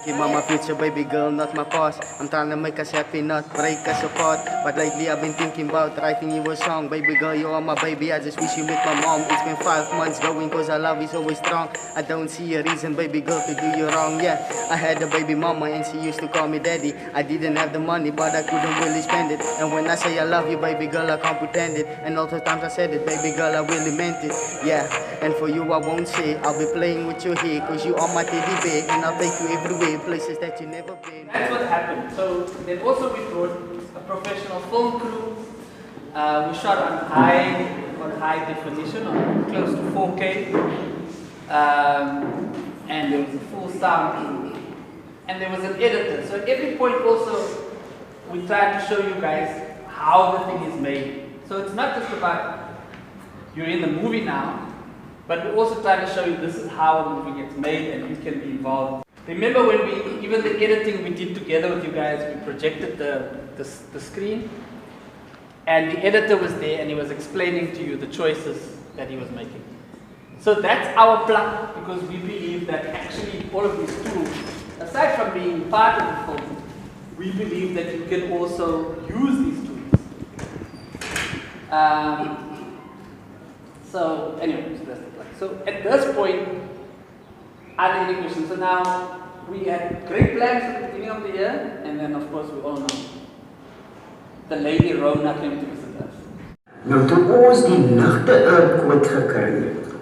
Keep on my future, baby girl, not my past. I'm trying to make us happy, not break us apart. But lately I've been thinking about writing you a song. Baby girl, you are my baby, I just wish you met my mom. It's been 5 months going cause our love is always strong. I don't see a reason, baby girl, to do you wrong, yeah. I had a baby mama and she used to call me daddy. I didn't have the money, but I couldn't really spend it. And when I say I love you, baby girl, I can't pretend it. And all the times I said it, baby girl, I really meant it, yeah. And for you I won't say, I'll be playing with your hair, cause you are my teddy bear. And I'll take you everywhere, places that you never been. That's what happened. So then also we brought a professional film crew. We shot on high definition, on close to 4K. And there was a full sound crew. And there was an editor. So at every point also we tried to show you guys how the thing is made. So it's not just about you're in the movie now, but we also try to show you this is how a movie gets made and you can be involved. Remember when even the editing we did together with you guys, we projected the screen and the editor was there and he was explaining to you the choices that he was making. So that's our plug, because we believe that actually all of these tools, aside from being part of the film, we believe that you can also use these tools. So anyway, so that's the plug. So at this point, are there any questions? So now we had great plans at the beginning of the year, and then of course we all know the lady Rona came to visit us. Nou toe ons die nigte quote gekry het,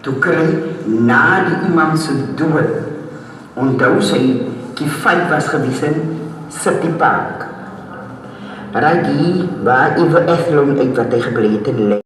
toe kry na die imam se dood, onthou sy kifait was gewees in City Park. Raai die waar Ewe Ethlon uit wat hy gebly het in